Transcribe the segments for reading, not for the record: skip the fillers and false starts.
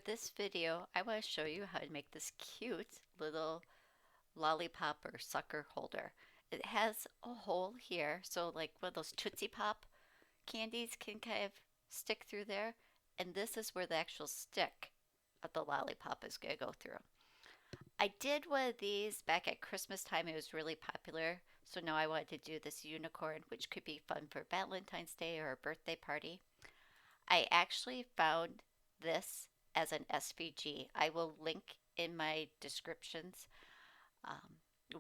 For this video, I want to show you how to make this cute little lollipop or sucker holder. It has a hole here, so like one of those Tootsie Pop candies can kind of stick through there, and this is where the actual stick of the lollipop is going to go through. I did one of these back at Christmas time. It was really popular, so now I wanted to do this unicorn, which could be fun for Valentine's Day or a birthday party. I actually found this as an SVG. I will link in my descriptions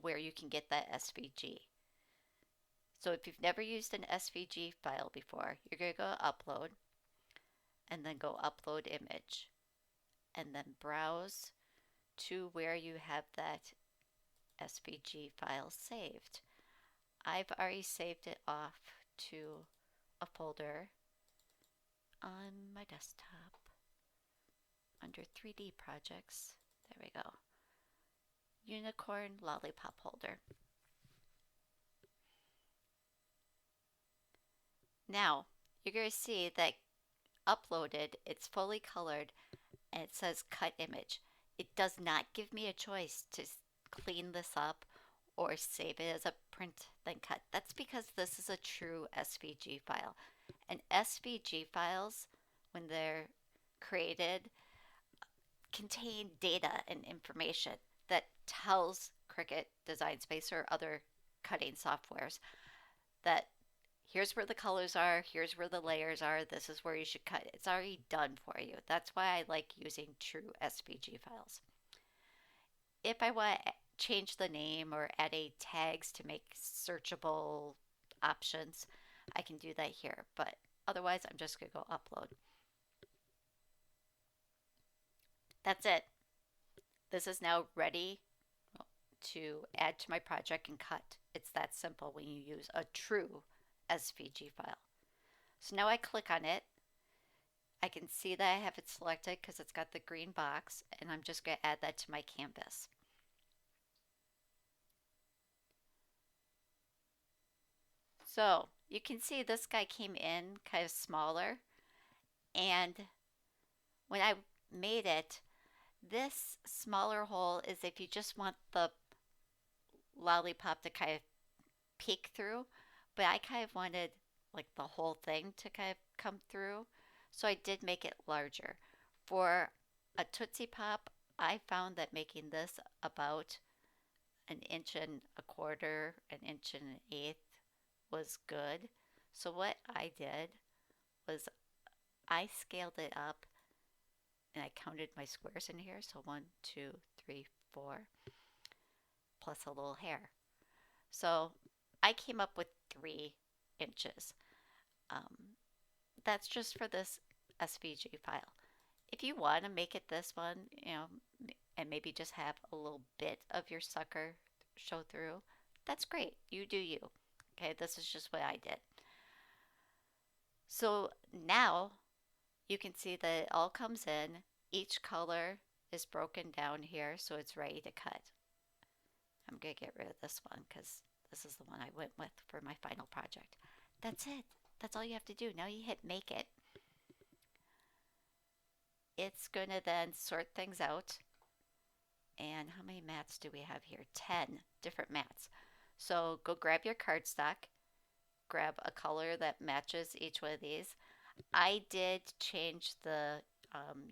where you can get that SVG. So if you've never used an SVG file before, you're going to go upload and then go upload image and then browse to where you have that SVG file saved. I've already saved it off to a folder on my desktop under 3D projects. There we go. Unicorn lollipop holder. Now you're going to see that uploaded, it's fully colored, and it says cut image. It does not give me a choice to clean this up or save it as a print then cut. That's because this is a true SVG file. And SVG files, when they're created, contain data and information that tells Cricut Design Space or other cutting softwares that here's where the colors are, here's where the layers are, this is where you should cut. It's already done for you. That's why I like using true SVG files. If I want to change the name or add a tags to make searchable options, I can do that here, but otherwise I'm just going to go upload. That's it. This is now ready to add to my project and cut. It's that simple when you use a true SVG file. So now I click on it. I can see that I have it selected because it's got the green box, and I'm just going to add that to my canvas. So you can see this guy came in kind of smaller, and when I made it, this smaller hole is if you just want the lollipop to kind of peek through, but I kind of wanted like the whole thing to kind of come through, so I did make it larger. For a Tootsie Pop, I found that making this about 1.25 inches, 1.125 inches was good. So what I did was I scaled it up and I counted my squares in here. So 1, 2, 3, 4, plus a little hair. So I came up with 3 inches. That's just for this SVG file. If you want to make it this one, and maybe just have a little bit of your sucker show through, that's great. You do you. Okay, this is just what I did. So now you can see that it all comes in. Each color is broken down here, so it's ready to cut. I'm going to get rid of this one because this is the one I went with for my final project. That's it. That's all you have to do. Now you hit make it. It's going to then sort things out. And how many mats do we have here? 10 different mats. So go grab your cardstock, grab a color that matches each one of these. I did change the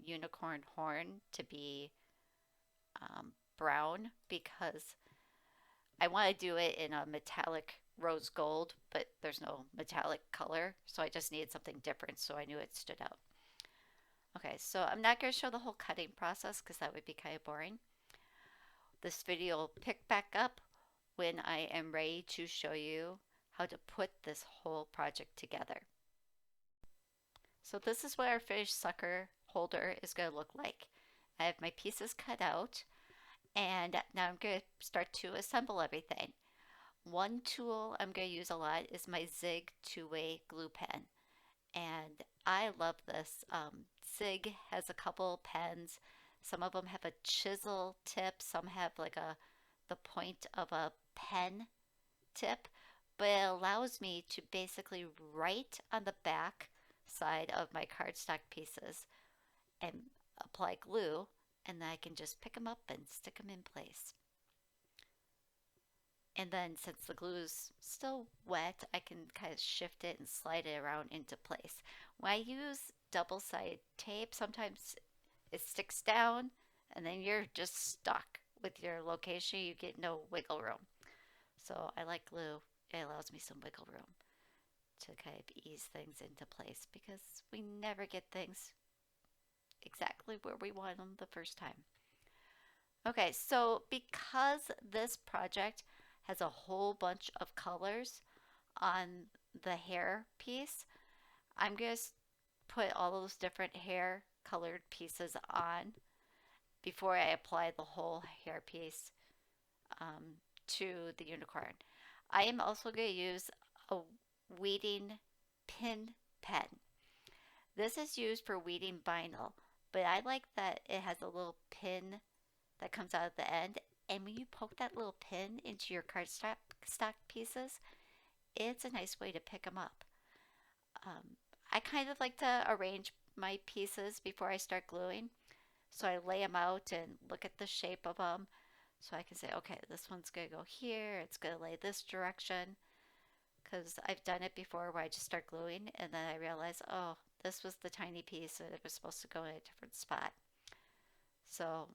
unicorn horn to be brown because I want to do it in a metallic rose gold, but there's no metallic color, so I just needed something different, so I knew it stood out. Okay, so I'm not going to show the whole cutting process because that would be kind of boring. This video will pick back up when I am ready to show you how to put this whole project together. So this is what our finished sucker holder is going to look like. I have my pieces cut out, and now I'm going to start to assemble everything. One tool I'm going to use a lot is my Zig two-way glue pen, and I love this. Zig has a couple pens. Some of them have a chisel tip, some have like the point of a pen tip, but it allows me to basically write on the back side of my cardstock pieces and apply glue, and then I can just pick them up and stick them in place. And then since the glue is still wet, I can kind of shift it and slide it around into place. When I use double-sided tape, sometimes it sticks down and then you're just stuck with your location. You get no wiggle room. So I like glue. It allows me some wiggle room to kind of ease things into place because we never get things exactly where we want them the first time. Okay, so because this project has a whole bunch of colors on the hair piece, I'm going to put all those different hair colored pieces on before I apply the whole hair piece um, to the unicorn. I am also going to use a weeding pin pen. This is used for weeding vinyl, but I like that it has a little pin that comes out at the end. And when you poke that little pin into your cardstock pieces, it's a nice way to pick them up. Um, I kind of like to arrange my pieces before I start gluing. So I lay them out and look at the shape of them. So I can say, okay, this one's going to go here. It's going to lay this direction. Because I've done it before where I just start gluing and then I realize, oh, this was the tiny piece and it was supposed to go in a different spot. So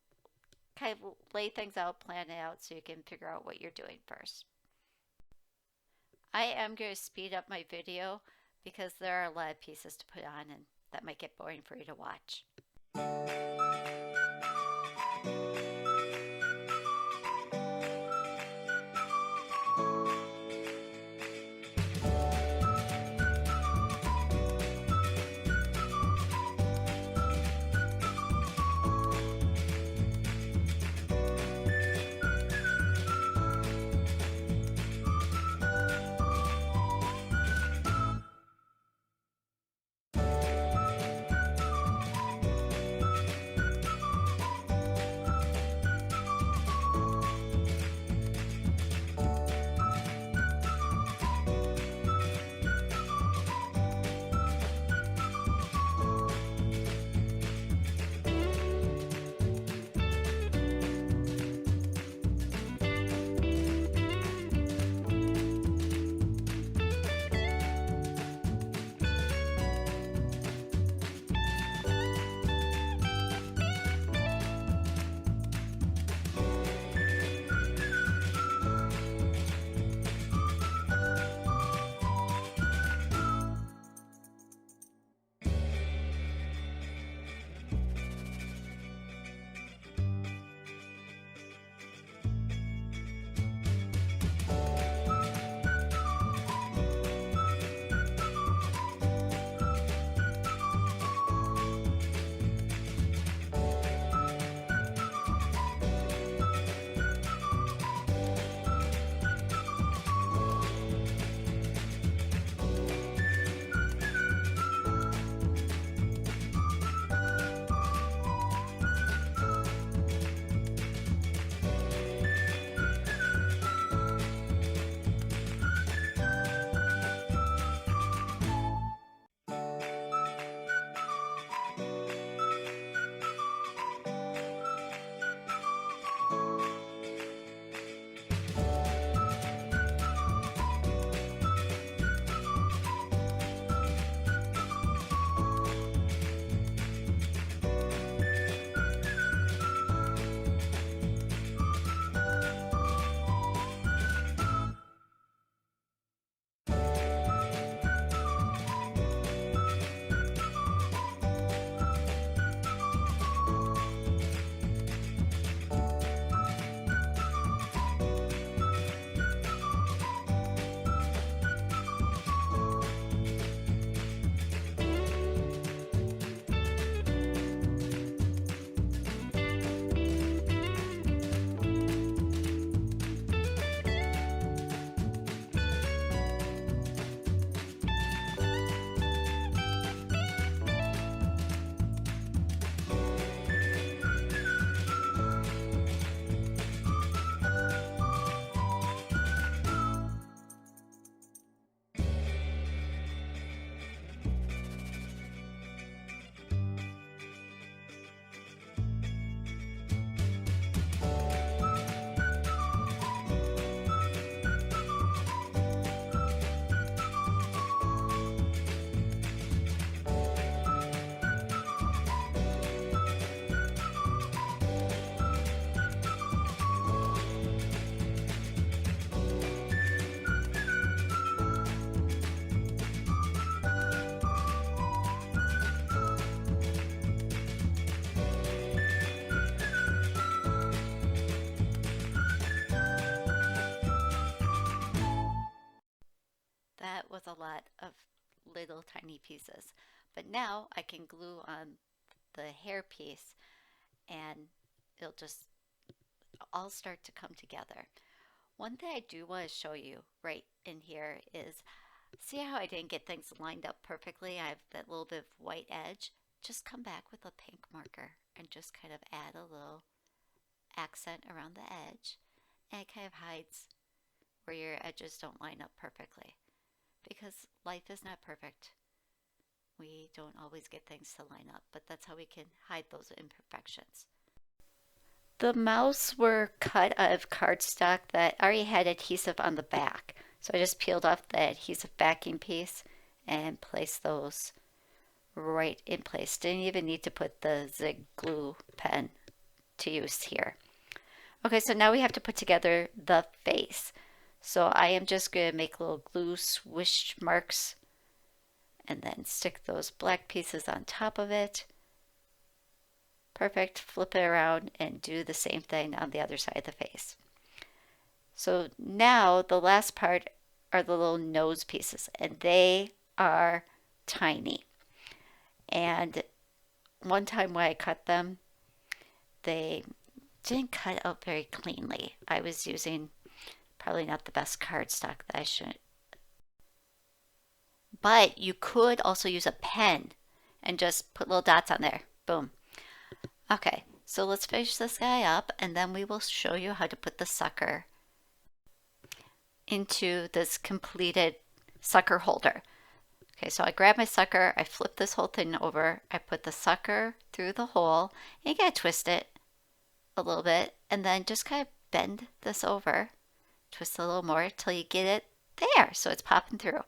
kind of lay things out, plan it out so you can figure out what you're doing first. I am going to speed up my video because there are a lot of pieces to put on and that might get boring for you to watch. lot of little tiny pieces. But now I can glue on the hair piece and it'll just all start to come together. One thing I do want to show you right in here is, see how I didn't get things lined up perfectly? I have that little bit of white edge. Just come back with a pink marker and just kind of add a little accent around the edge, and it kind of hides where your edges don't line up perfectly. Because life is not perfect. We don't always get things to line up, but that's how we can hide those imperfections. The mouths were cut out of cardstock that already had adhesive on the back. So I just peeled off the adhesive backing piece and placed those right in place. Didn't even need to put the zig glue pen to use here. Okay, so now we have to put together the face. So I am just going to make little glue swish marks and then stick those black pieces on top of it. Perfect. Flip it around and do the same thing on the other side of the face. So now the last part are the little nose pieces, and they are tiny. And one time when I cut them, they didn't cut out very cleanly. I was using probably not the best cardstock that I should. But you could also use a pen and just put little dots on there. Boom. Okay, so let's finish this guy up and then we will show you how to put the sucker into this completed sucker holder. Okay, so I grab my sucker, I flip this whole thing over, I put the sucker through the hole, and you gotta twist it a little bit, and then just kind of bend this over, twist a little more till you get it there, so it's popping through.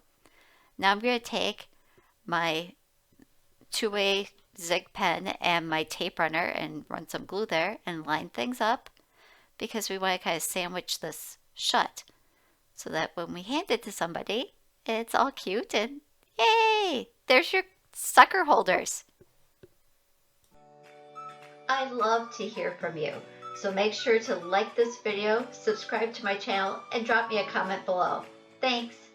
Now I'm gonna take my two-way zig pen and my tape runner and run some glue there and line things up because we want to kind of sandwich this shut so that when we hand it to somebody, it's all cute and yay! There's your sucker holders. I love to hear from you, so make sure to like this video, subscribe to my channel, and drop me a comment below. Thanks!